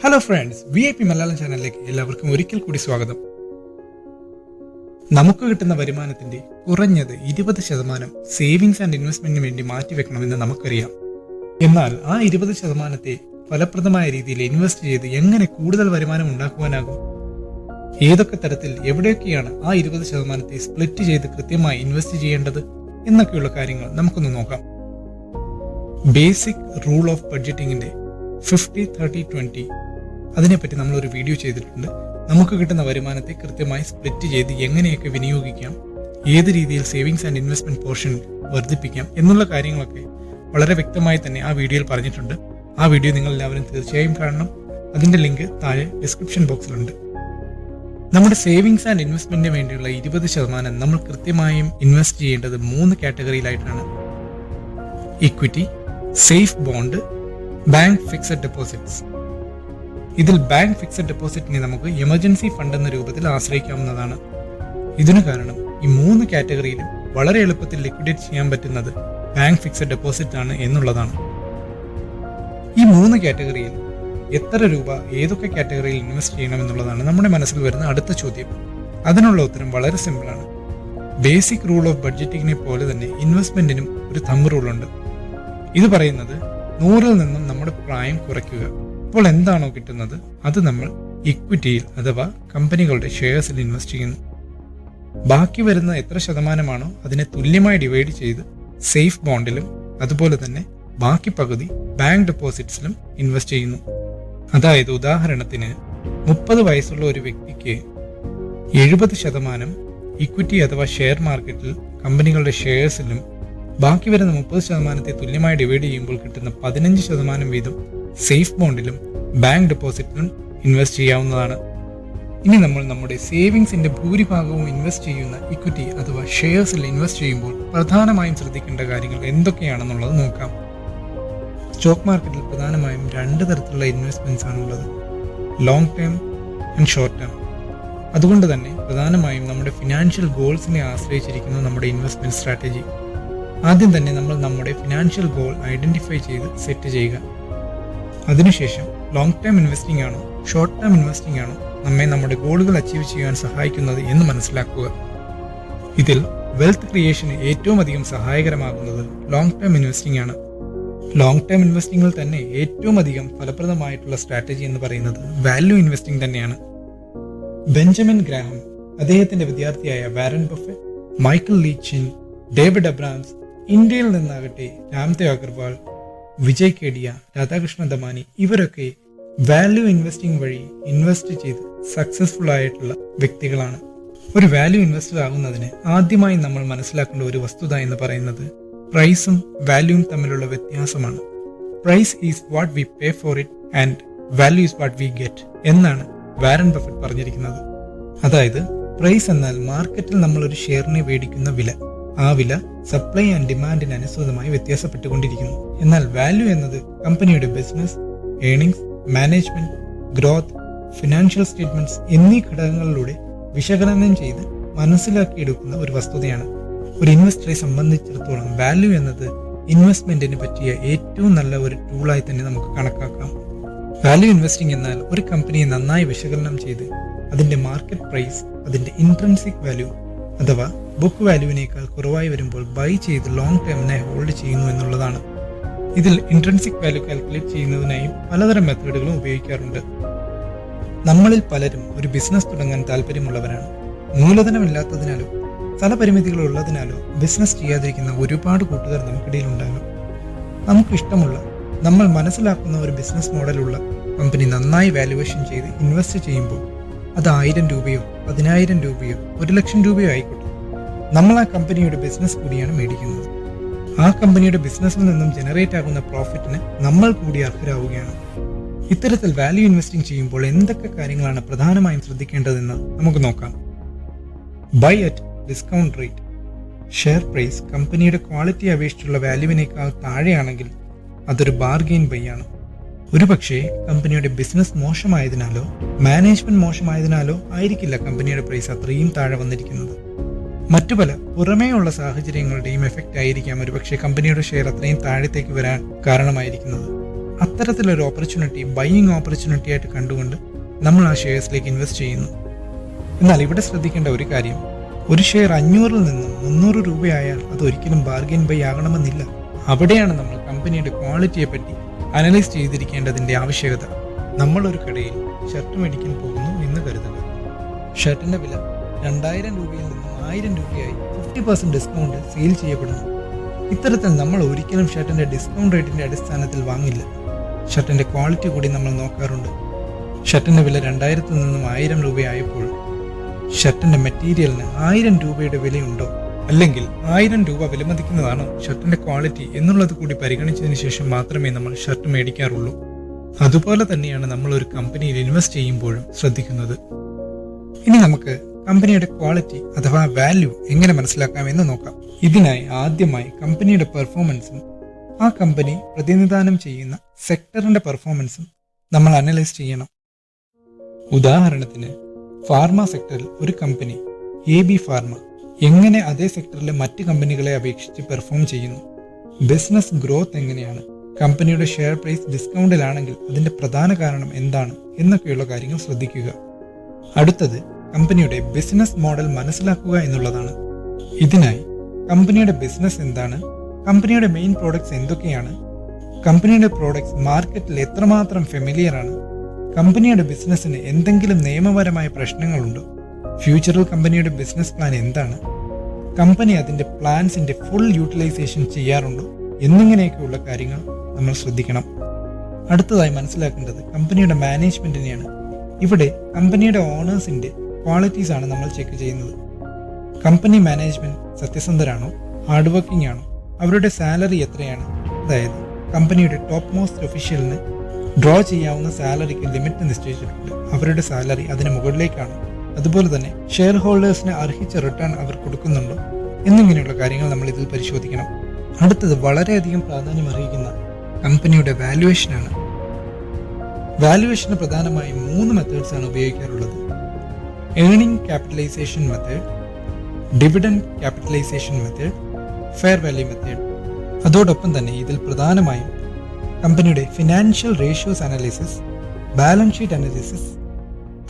Hello friends, VIP Malayalam ചാനലിലേക്ക് എല്ലാവർക്കും ഒരിക്കൽ കൂടി സ്വാഗതം. നമുക്ക് കിട്ടുന്ന വരുമാനത്തിന്റെ കുറഞ്ഞത് 20% സേവിങ്സ് ആൻഡ് ഇൻവെസ്റ്റ്മെന്റിന് വേണ്ടി മാറ്റിവെക്കണമെന്ന് നമുക്കറിയാം. എന്നാൽ ആ 20% ഫലപ്രദമായ രീതിയിൽ ഇൻവെസ്റ്റ് ചെയ്ത് എങ്ങനെ കൂടുതൽ വരുമാനം ഉണ്ടാക്കുവാനാകും? ഏതൊക്കെ തരത്തിൽ എവിടെയൊക്കെയാണ് ആ 20% സ്പ്ലിറ്റ് ചെയ്ത് കൃത്യമായി ഇൻവെസ്റ്റ് ചെയ്യേണ്ടത് എന്നൊക്കെയുള്ള കാര്യങ്ങൾ നമുക്കൊന്ന് നോക്കാം. ബേസിക് റൂൾ ഓഫ് ബഡ്ജറ്റിംഗിന്റെ 50-30-20 അതിനെപ്പറ്റി നമ്മളൊരു വീഡിയോ ചെയ്തിട്ടുണ്ട്. നമുക്ക് കിട്ടുന്ന വരുമാനത്തെ കൃത്യമായി സ്പ്ലിറ്റ് ചെയ്ത് എങ്ങനെയൊക്കെ വിനിയോഗിക്കാം, ഏത് രീതിയിൽ സേവിങ്സ് ആൻഡ് ഇൻവെസ്റ്റ്മെന്റ് പോർഷൻ വർദ്ധിപ്പിക്കാം എന്നുള്ള കാര്യങ്ങളൊക്കെ വളരെ വ്യക്തമായി തന്നെ ആ വീഡിയോയിൽ പറഞ്ഞിട്ടുണ്ട്. ആ വീഡിയോ നിങ്ങൾ എല്ലാവരും തീർച്ചയായും കാണണം. അതിന്റെ ലിങ്ക് താഴെ ഡിസ്ക്രിപ്ഷൻ ബോക്സിലുണ്ട്. നമ്മുടെ സേവിങ്സ് ആൻഡ് ഇൻവെസ്റ്റ്മെന്റിന് വേണ്ടിയുള്ള 20% നമ്മൾ കൃത്യമായും ഇൻവെസ്റ്റ് ചെയ്യേണ്ടത് 3 കാറ്റഗറിയിലായിട്ടാണ്: equity, safe bond, bank fixed deposits. ഇതിൽ ബാങ്ക് ഫിക്സഡ് ഡെപ്പോസിറ്റിനെ നമുക്ക് എമർജൻസി ഫണ്ട് എന്ന രൂപത്തിൽ ആശ്രയിക്കാവുന്നതാണ്. ഇതിനു കാരണം ഈ 3 കാറ്റഗറിയിലും വളരെ എളുപ്പത്തിൽ ലിക്വിഡേറ്റ് ചെയ്യാൻ പറ്റുന്നത് ബാങ്ക് ഫിക്സഡ് ഡെപ്പോസിറ്റ് ആണ് എന്നുള്ളതാണ്. ഈ 3 കാറ്റഗറിയിൽ എത്ര രൂപ ഏതൊക്കെ കാറ്റഗറിയിൽ ഇൻവെസ്റ്റ് ചെയ്യണം എന്നുള്ളതാണ് നമ്മുടെ മനസ്സിൽ വരുന്ന അടുത്ത ചോദ്യം. അതിനുള്ള ഉത്തരം വളരെ സിമ്പിളാണ്. ബേസിക് റൂൾ ഓഫ് ബഡ്ജറ്റിങ്ങിനെ പോലെ തന്നെ ഇൻവെസ്റ്റ്മെന്റിനും ഒരു തമ്പ് റൂളുണ്ട്. ഇത് പറയുന്നത് 100-ൽ നിന്നും നമ്മുടെ പ്രായം കുറയ്ക്കുക. അപ്പോൾ എന്താണോ കിട്ടുന്നത് അത് നമ്മൾ ഇക്വിറ്റിയിൽ അഥവാ കമ്പനികളുടെ ഷെയർസിൽ ഇൻവെസ്റ്റ് ചെയ്യുന്നു. ബാക്കി വരുന്ന എത്ര ശതമാനമാണോ അതിനെ തുല്യമായി ഡിവൈഡ് ചെയ്ത് സേഫ് ബോണ്ടിലും അതുപോലെ തന്നെ ബാക്കി പകുതി ബാങ്ക് ഡെപ്പോസിറ്റ്സിലും ഇൻവെസ്റ്റ് ചെയ്യുന്നു. അതായത് ഉദാഹരണത്തിന് 30 വയസ്സുള്ള ഒരു വ്യക്തിക്ക് 70% ഇക്വിറ്റി അഥവാ ഷെയർ മാർക്കറ്റിൽ കമ്പനികളുടെ ഷെയർസിലും ബാക്കി വരുന്ന 30% തുല്യമായി ഡിവൈഡ് ചെയ്യുമ്പോൾ കിട്ടുന്ന 15% വീതം സേഫ് ബോണ്ടിലും ബാങ്ക് ഡെപ്പോസിറ്റിലും ഇൻവെസ്റ്റ് ചെയ്യാവുന്നതാണ്. ഇനി നമ്മൾ നമ്മുടെ സേവിങ്സിന്റെ ഭൂരിഭാഗവും ഇൻവെസ്റ്റ് ചെയ്യുന്ന ഇക്വിറ്റി അഥവാ ഷെയർസിൽ ഇൻവെസ്റ്റ് ചെയ്യുമ്പോൾ പ്രധാനമായും ശ്രദ്ധിക്കേണ്ട കാര്യങ്ങൾ എന്തൊക്കെയാണെന്നുള്ളത് നോക്കാം. സ്റ്റോക്ക് മാർക്കറ്റിൽ പ്രധാനമായും 2 തരത്തിലുള്ള ഇൻവെസ്റ്റ്മെന്റ്സ് ആണുള്ളത്: long term and short term. അതുകൊണ്ട് തന്നെ പ്രധാനമായും നമ്മുടെ ഫിനാൻഷ്യൽ ഗോൾസിനെ ആശ്രയിച്ചിരിക്കുന്നു നമ്മുടെ ഇൻവെസ്റ്റ്മെന്റ് സ്ട്രാറ്റജി. ആദ്യം തന്നെ നമ്മൾ നമ്മുടെ ഫിനാൻഷ്യൽ ഗോൾ ഐഡന്റിഫൈ ചെയ്ത് സെറ്റ് ചെയ്യുക. അതിനുശേഷം ലോങ് ടേം ഇൻവെസ്റ്റിംഗ് ആണോ ഷോർട്ട് ടേം ഇൻവെസ്റ്റിംഗ് ആണോ നമ്മെ നമ്മുടെ ഗോളുകൾ അച്ചീവ് ചെയ്യാൻ സഹായിക്കുന്നത് എന്ന് മനസ്സിലാക്കുക. ഇതിൽ വെൽത്ത് ക്രിയേഷന് ഏറ്റവും അധികം സഹായകരമാകുന്നത് ലോങ് ടേം ഇൻവെസ്റ്റിംഗ് ആണ്. ലോങ് ടേം ഇൻവെസ്റ്റിംഗിൽ തന്നെ ഏറ്റവും അധികം ഫലപ്രദമായിട്ടുള്ള സ്ട്രാറ്റജി എന്ന് പറയുന്നത് വാല്യൂ ഇൻവെസ്റ്റിംഗ് തന്നെയാണ്. ബെഞ്ചമിൻ ഗ്രാഹം, അദ്ദേഹത്തിന്റെ വിദ്യാർത്ഥിയായ വാരൻ ബഫറ്റ്, മൈക്കൽ ലീച്ചിൻ, ഡേവിഡ് അബ്രാംസ്, ഇന്ത്യയിൽ നിന്നാകട്ടെ രാംദേവ് അഗർവാൾ, വിജയ് കേഡിയ, രാധാകൃഷ്ണ ദമാനി, ഇവരൊക്കെ വാല്യൂ ഇൻവെസ്റ്റിംഗ് വഴി ഇൻവെസ്റ്റ് ചെയ്ത് സക്സസ്ഫുൾ ആയിട്ടുള്ള വ്യക്തികളാണ്. ഒരു വാല്യൂ ഇൻവെസ്റ്റർ ആകുന്നതിന് ആദ്യമായി നമ്മൾ മനസ്സിലാക്കേണ്ട ഒരു വസ്തുത എന്ന് പറയുന്നത് പ്രൈസും വാല്യൂവും തമ്മിലുള്ള വ്യത്യാസമാണ്. Price is what we pay for it and value is what we get എന്നാണ് വാരൻ ബഫറ്റ് പറഞ്ഞിരിക്കുന്നത്. അതായത് പ്രൈസ് എന്നാൽ മാർക്കറ്റിൽ നമ്മൾ ഒരു ഷെയറിനെ മേടിക്കുന്ന വില. ആ വില സപ്ലൈ ആൻഡ് ഡിമാൻഡിന് അനുസൃതമായി വ്യത്യാസപ്പെട്ടുകൊണ്ടിരിക്കുന്നു. എന്നാൽ വാല്യൂ എന്നത് കമ്പനിയുടെ business, earnings, management, growth, financial statements എന്നീ ഘടകങ്ങളിലൂടെ വിശകലനം ചെയ്ത് മനസ്സിലാക്കിയെടുക്കുന്ന ഒരു വസ്തുതയാണ്. ഒരു ഇൻവെസ്റ്ററെ സംബന്ധിച്ചിടത്തോളം വാല്യൂ എന്നത് ഇൻവെസ്റ്റ്മെന്റിന് പറ്റിയ ഏറ്റവും നല്ല ഒരു ടൂളായി തന്നെ നമുക്ക് കണക്കാക്കാം. വാല്യൂ ഇൻവെസ്റ്റിംഗ് എന്നാൽ ഒരു കമ്പനിയെ നന്നായി വിശകലനം ചെയ്ത് അതിന്റെ മാർക്കറ്റ് പ്രൈസ് അതിന്റെ ഇൻട്രിൻസിക് വാല്യൂ അഥവാ ബുക്ക് വാല്യൂവിനേക്കാൾ കുറവായി വരുമ്പോൾ ബൈ ചെയ്ത് ലോങ് ടേമിനായി ഹോൾഡ് ചെയ്യുന്നു എന്നുള്ളതാണ്. ഇതിൽ ഇൻട്രിൻസിക് വാല്യൂ കാൽക്കുലേറ്റ് ചെയ്യുന്നതിനായും പലതരം മെത്തേഡുകളും ഉപയോഗിക്കാറുണ്ട്. നമ്മളിൽ പലരും ഒരു ബിസിനസ് തുടങ്ങാൻ താല്പര്യമുള്ളവരാണ്. മൂലധനമില്ലാത്തതിനാലോ സ്ഥലപരിമിതികൾ ഉള്ളതിനാലോ ബിസിനസ് ചെയ്യാതിരിക്കുന്ന ഒരുപാട് കൂട്ടുകാർ നമുക്കിടയിൽ ഉണ്ടാകും. നമുക്കിഷ്ടമുള്ള നമ്മൾ മനസ്സിലാക്കുന്ന ഒരു ബിസിനസ് മോഡലുള്ള കമ്പനി നന്നായി വാല്യുവേഷൻ ചെയ്ത് ഇൻവെസ്റ്റ് ചെയ്യുമ്പോൾ അത് 1000 രൂപയോ 10,000 രൂപയോ 1,00,000 രൂപയോ ആയിക്കോട്ടെ, നമ്മൾ ആ കമ്പനിയുടെ ബിസിനസ് കൂടിയാണ് മേടിക്കുന്നത്. ആ കമ്പനിയുടെ ബിസിനസ്സിൽ നിന്നും ജനറേറ്റ് ആകുന്ന പ്രോഫിറ്റിന് നമ്മൾ കൂടി അർഹരാവുകയാണ്. ഇത്തരത്തിൽ വാല്യൂ ഇൻവെസ്റ്റിംഗ് ചെയ്യുമ്പോൾ എന്തൊക്കെ കാര്യങ്ങളാണ് പ്രധാനമായും ശ്രദ്ധിക്കേണ്ടതെന്ന് നമുക്ക് നോക്കാം. Buy at discount rate. Share price കമ്പനിയുടെ ക്വാളിറ്റി അപേക്ഷിച്ചുള്ള വാല്യൂവിനേക്കാൾ താഴെയാണെങ്കിൽ അതൊരു ബാർഗെയിൻ ബൈ ആണ്. ഒരുപക്ഷെ കമ്പനിയുടെ ബിസിനസ് മോശമായതിനാലോ മാനേജ്മെന്റ് മോശമായതിനാലോ ആയിരിക്കില്ല കമ്പനിയുടെ പ്രൈസ് അത്രയും താഴെ വന്നിരിക്കുന്നത്. മറ്റു പല പുറമേയുള്ള സാഹചര്യങ്ങളുടെയും എഫക്റ്റ് ആയിരിക്കാം ഒരുപക്ഷെ കമ്പനിയുടെ ഷെയർ അത്രയും താഴത്തേക്ക് വരാൻ കാരണമായിരിക്കുന്നത്. അത്തരത്തിലൊരു ഓപ്പർച്യൂണിറ്റി ബൈയിങ് ഓപ്പർച്യൂണിറ്റി ആയിട്ട് കണ്ടുകൊണ്ട് നമ്മൾ ആ ഷെയർസിലേക്ക് ഇൻവെസ്റ്റ് ചെയ്യുന്നു. എന്നാൽ ഇവിടെ ശ്രദ്ധിക്കേണ്ട ഒരു കാര്യം, ഒരു ഷെയർ 500-ൽ നിന്നും 300 രൂപയായാൽ അത് ഒരിക്കലും ബാർഗെയിൻ ബൈ ആകണമെന്നില്ല. അവിടെയാണ് നമ്മൾ കമ്പനിയുടെ ക്വാളിറ്റിയെ പറ്റി അനലൈസ് ചെയ്തിരിക്കേണ്ടതിന്റെ ആവശ്യകത. നമ്മളൊരു കടയിൽ ഷർട്ട് മേടിക്കാൻ പോകുന്നു എന്ന് കരുതുക. ഷർട്ടിന്റെ വില 2000 രൂപയിൽ നിന്നും 1000 രൂപയായി 50% ഡിസ്കൗണ്ട് സെയിൽ ചെയ്യപ്പെടുന്നു. ഇത്തരത്തിൽ നമ്മൾ ഒരിക്കലും ഷർട്ടിന്റെ ഡിസ്കൗണ്ട് റേറ്റിന്റെ അടിസ്ഥാനത്തിൽ വാങ്ങില്ല. ഷർട്ടിന്റെ ക്വാളിറ്റി കൂടി നമ്മൾ നോക്കാറുണ്ട്. ഷർട്ടിന്റെ വില 2000-ൽ നിന്നും 1000 രൂപയായപ്പോൾ ഷർട്ടിന്റെ മെറ്റീരിയലിന് 1000 രൂപയുടെ വിലയുണ്ടോ, അല്ലെങ്കിൽ 1000 രൂപ വിലമതിക്കുന്നതാണോ ഷർട്ടിന്റെ ക്വാളിറ്റി എന്നുള്ളത് കൂടി പരിഗണിച്ചതിന് ശേഷം മാത്രമേ നമ്മൾ ഷർട്ട് മേടിക്കാറുള്ളൂ. അതുപോലെ തന്നെയാണ് നമ്മൾ ഒരു കമ്പനിയിൽ ഇൻവെസ്റ്റ് ചെയ്യുമ്പോഴും ശ്രദ്ധിക്കുന്നത്. ഇനി നമുക്ക് കമ്പനിയുടെ ക്വാളിറ്റി അഥവാ വാല്യൂ എങ്ങനെ മനസ്സിലാക്കാമെന്ന് നോക്കാം. ഇതിനായി ആദ്യമായി കമ്പനിയുടെ പെർഫോമൻസും ആ കമ്പനി പ്രതിനിധാനം ചെയ്യുന്ന സെക്ടറിന്റെ പെർഫോമൻസും നമ്മൾ അനലൈസ് ചെയ്യണം. ഉദാഹരണത്തിന്, ഫാർമ സെക്ടറിൽ ഒരു കമ്പനി AB ഫാർമ എങ്ങനെ അതേ സെക്ടറിലെ മറ്റ് കമ്പനികളെ അപേക്ഷിച്ച് പെർഫോം ചെയ്യുന്നു, ബിസിനസ് ഗ്രോത്ത് എങ്ങനെയാണ്, കമ്പനിയുടെ ഷെയർ പ്രൈസ് ഡിസ്കൗണ്ടിലാണെങ്കിൽ അതിന്റെ പ്രധാന കാരണം എന്താണ് എന്നൊക്കെയുള്ള കാര്യങ്ങൾ ശ്രദ്ധിക്കുക. അടുത്തത് കമ്പനിയുടെ ബിസിനസ് മോഡൽ മനസ്സിലാക്കുക എന്നുള്ളതാണ്. ഇതിനായി കമ്പനിയുടെ ബിസിനസ് എന്താണ്, കമ്പനിയുടെ മെയിൻ പ്രോഡക്ട്സ് എന്തൊക്കെയാണ്, കമ്പനിയുടെ പ്രോഡക്ട്സ് മാർക്കറ്റിൽ എത്രമാത്രം ഫെമിലിയർ ആണ്, കമ്പനിയുടെ ബിസിനസ്സിന് എന്തെങ്കിലും നിയമപരമായ പ്രശ്നങ്ങളുണ്ടോ, ഫ്യൂച്ചറിൽ കമ്പനിയുടെ ബിസിനസ് പ്ലാൻ എന്താണ്, കമ്പനി അതിന്റെ പ്ലാൻസിന്റെ ഫുൾ യൂട്ടിലൈസേഷൻ ചെയ്യാറുണ്ടോ എന്നിങ്ങനെയൊക്കെയുള്ള കാര്യങ്ങൾ നമ്മൾ ശ്രദ്ധിക്കണം. അടുത്തതായി മനസ്സിലാക്കേണ്ടത് കമ്പനിയുടെ മാനേജ്മെന്റിനെയാണ്. ഇവിടെ കമ്പനിയുടെ ഓണേഴ്സിന്റെ ക്വാളിറ്റീസ് ആണ് നമ്മൾ ചെക്ക് ചെയ്യുന്നത്. കമ്പനി മാനേജ്മെന്റ് സത്യസന്ധരാണോ, ഹാർഡ് വർക്കിംഗ് ആണോ, അവരുടെ സാലറി എത്രയാണ്, അതായത് കമ്പനിയുടെ ടോപ്പ് മോസ്റ്റ് ഒഫീഷ്യലിന് ഡ്രോ ചെയ്യാവുന്ന സാലറിക്ക് ലിമിറ്റ് നിശ്ചയിച്ചിട്ടുണ്ട്, അവരുടെ സാലറി അതിന് മുകളിലേക്കാണ്, അതുപോലെ തന്നെ ഷെയർ ഹോൾഡേഴ്സിന് അർഹിച്ച റിട്ടേൺ അവർ കൊടുക്കുന്നുണ്ടോ എന്നിങ്ങനെയുള്ള കാര്യങ്ങൾ നമ്മൾ ഇതിൽ പരിശോധിക്കണം. അടുത്തത് വളരെയധികം പ്രാധാന്യം അർഹിക്കുന്ന കമ്പനിയുടെ വാല്യുവേഷനാണ്. വാല്യുവേഷന് പ്രധാനമായും 3 മെത്തേഡ്സ് ആണ് ഉപയോഗിക്കാറുള്ളത്: earning capitalisation method, dividend capitalisation method, fair value method. അതോടൊപ്പം തന്നെ ഇതിൽ പ്രധാനമായും കമ്പനിയുടെ financial ratios analysis, balance sheet analysis,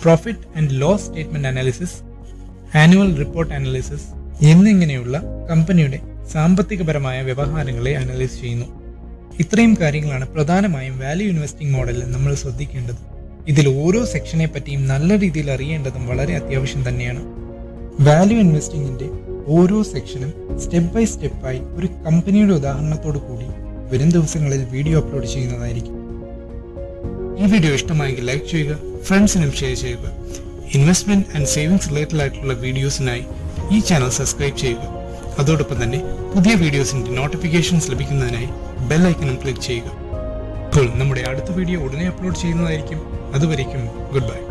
profit and loss statement analysis, annual report analysis എന്നിങ്ങനെയുള്ള കമ്പനിയുടെ സാമ്പത്തികപരമായ വ്യവഹാരങ്ങളെ അനലൈസ് ചെയ്യുന്നു. ഇത്രയും കാര്യങ്ങളാണ് പ്രധാനമായും വാല്യൂ ഇൻവെസ്റ്റിംഗ് മോഡലിൽ നമ്മൾ ശ്രദ്ധിക്കേണ്ടത്. ഇതിൽ ഓരോ സെക്ഷനെ പറ്റിയും നല്ല രീതിയിൽ അറിയേണ്ടതും വളരെ അത്യാവശ്യം തന്നെയാണ്. വാല്യൂ ഇൻവെസ്റ്റിംഗിന്റെ ഓരോ സെക്ഷനും സ്റ്റെപ്പ് ബൈ സ്റ്റെപ്പായി ഒരു കമ്പനിയുടെ ഉദാഹരണത്തോടു കൂടി വരും ദിവസങ്ങളിൽ വീഡിയോ അപ്ലോഡ് ചെയ്യുന്നതായിരിക്കും. ഈ വീഡിയോ ഇഷ്ടമായെങ്കിൽ ലൈക്ക് ചെയ്യുക, ഫ്രണ്ട്സിനും ഷെയർ ചെയ്യുക. ഇൻവെസ്റ്റ്മെന്റ് ആൻഡ് സേവിങ്സ് റിലേറ്റഡ് ആയിട്ടുള്ള വീഡിയോസിനായി ഈ ചാനൽ സബ്സ്ക്രൈബ് ചെയ്യുക. അതോടൊപ്പം തന്നെ പുതിയ വീഡിയോസിന്റെ നോട്ടിഫിക്കേഷൻസ് ലഭിക്കുന്നതിനായി ബെൽ ഐക്കണും ക്ലിക്ക് ചെയ്യുക. അപ്പോൾ നമ്മുടെ അടുത്ത വീഡിയോ ഉടനെ അപ്ലോഡ് ചെയ്യുന്നതായിരിക്കും. അതുവരേക്കും ഗുഡ് ബൈ.